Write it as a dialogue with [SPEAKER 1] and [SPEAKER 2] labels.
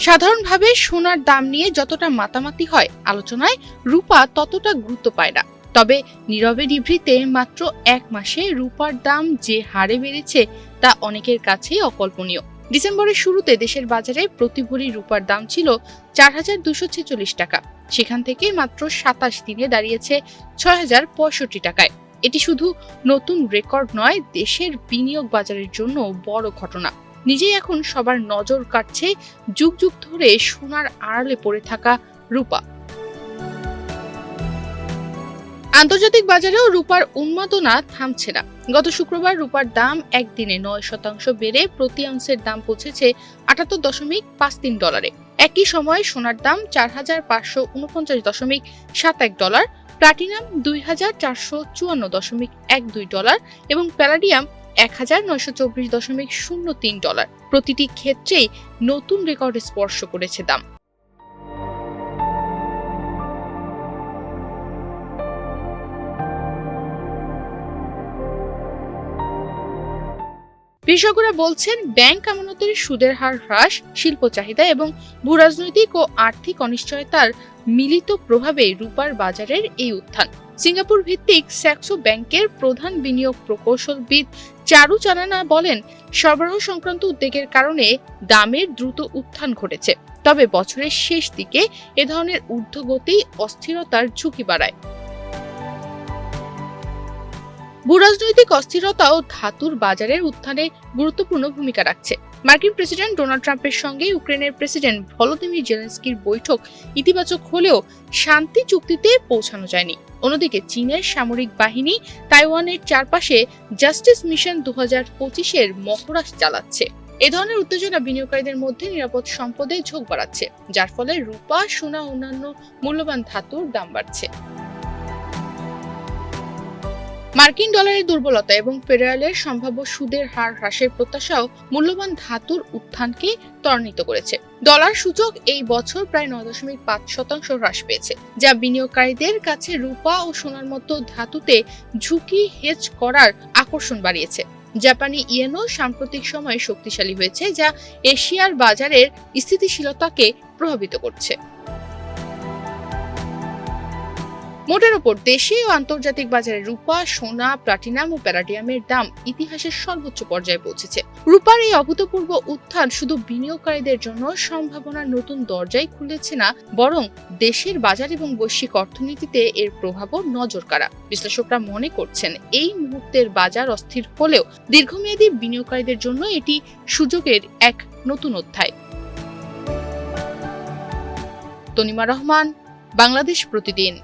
[SPEAKER 1] সাধারণভাবে সোনার দাম নিয়ে যতটা মাতামাতি হয় আলোচনায়, রূপা ততটা গুরুত্ব পায় না। তবে নীরবে নিভৃতে মাত্র ১ মাসে রূপার দাম যে হারে বেড়েছে তা অনেকের কাছেই অকল্পনীয়। ডিসেম্বরের শুরুতে দেশের বাজারে প্রতি ভরি রূপার দাম ছিল ৪,২৪৬ টাকা। সেখান থেকে মাত্র ২৭ দিনে দাঁড়িয়েছে ৬,০৬৫ টাকায়। এটি শুধু নতুন রেকর্ড নয়, দেশের বিনিয়োগ বাজারের জন্য বড় ঘটনা। নিজেই এখন সবার নজর কাটছে যুগ যুগ ধরে সোনার আড়ালে পড়ে থাকা রূপা। আন্তর্জাতিক বাজারেও রূপার উন্মাদনা থামছে না। গত শুক্রবার রূপার দাম একদিনে ৯% বেড়ে প্রতি আউন্সের দাম পৌঁছেছে $৭৮.৫৩। একই সময়ে সোনার দাম $৪,৫৪৯.৭১, প্লাটিনাম $২,৪৫৪.১২ এবং প্যালাডিয়াম $১,৯২৪.০৩। প্রতিটি ক্ষেত্রেই নতুন রেকর্ড স্পর্শ করেছে দাম। বিশেষজ্ঞরা বলছেন, ব্যাংক আমানতের সুদের হার হ্রাস, শিল্প চাহিদা এবং ভূরাজনৈতিক ও আর্থিক অনিশ্চয়তার মিলিত প্রভাবে রূপার বাজারের এই উত্থান। সিঙ্গাপুর ভিত্তিক স্যাক্সো ব্যাংকের প্রধান বিনিয়োগ প্রকৌশলবিদ চারু চানানা বলেন, সরবরাহ সংক্রান্ত উদ্বেগের কারণে দামের দ্রুত উত্থান ঘটেছে। তবে বছরের শেষ দিকে এ ধরনের ঊর্ধ্বগতি অস্থিরতার ঝুঁকি বাড়ায়। ভূরাজনৈতিক অস্থিরতা ও ধাতুর বাজারের উত্থানে গুরুত্বপূর্ণ ভূমিকা রাখছে। মার্কিন প্রেসিডেন্ট ডোনাল্ড ট্রাম্পের সঙ্গে ইউক্রেনের প্রেসিডেন্ট ভলোদিমির জেলেনস্কির বৈঠক ইতিবাচক হলেও শান্তি চুক্তিতে পৌঁছানো যায়নি। অন্যদিকে চীনের সামরিক বাহিনী তাইওয়ানের চারপাশে জাস্টিস মিশন ২০২৫-এর মহড়া চালাচ্ছে। এ ধরনের উত্তেজনা বিনিয়োগকারীদের মধ্যে নিরাপদ সম্পদে ঝোঁক বাড়াচ্ছে, যার ফলে রূপা, সোনা ও অন্যান্য মূল্যবান ধাতুর দাম বাড়ছে। মার্কিন ডলারের দুর্বলতা এবং ফেডারেলের সম্ভাব্য সুদের হার হ্রাসের প্রত্যাশাও মূল্যবান ধাতুর উত্থানকে ত্বরান্বিত করেছে। ডলার সূচক এই বছর প্রায় ৯.৫% হ্রাস পেয়েছে, যা বিনিয়োগকারীদের কাছে রূপা ও সোনার মতো ধাতুতে ঝুঁকি হেজ করার আকর্ষণ বাড়িয়েছে। জাপানি ইয়েনও সাম্প্রতিক সময়ে শক্তিশালী হয়েছে, যা এশিয়ার বাজারের স্থিতিশীলতাকে প্রভাবিত করছে। মোটের ওপর দেশে ও আন্তর্জাতিক বাজারে রূপা, সোনা, প্লাটিনাম ও প্যালাডিয়ামের দাম ইতিহাসের সর্বোচ্চ পর্যায়ে পৌঁছেছে। রূপার এই অভূতপূর্ব উত্থান শুধু বিনিয়োগকারীদের জন্য সম্ভাবনার নতুন দরজাই খুলেছে না, বরং দেশের বাজার এবং বৈশ্বিক অর্থনীতিতে এর প্রভাবও নজর কাড়া। বিশ্লেষকরা মনে করছেন, এই মুহূর্তের বাজার অস্থির হলেও দীর্ঘমেয়াদী বিনিয়োগকারীদের জন্য এটি সুযোগের এক নতুন অধ্যায়। তনিমা রহমান, বাংলাদেশ প্রতিদিন।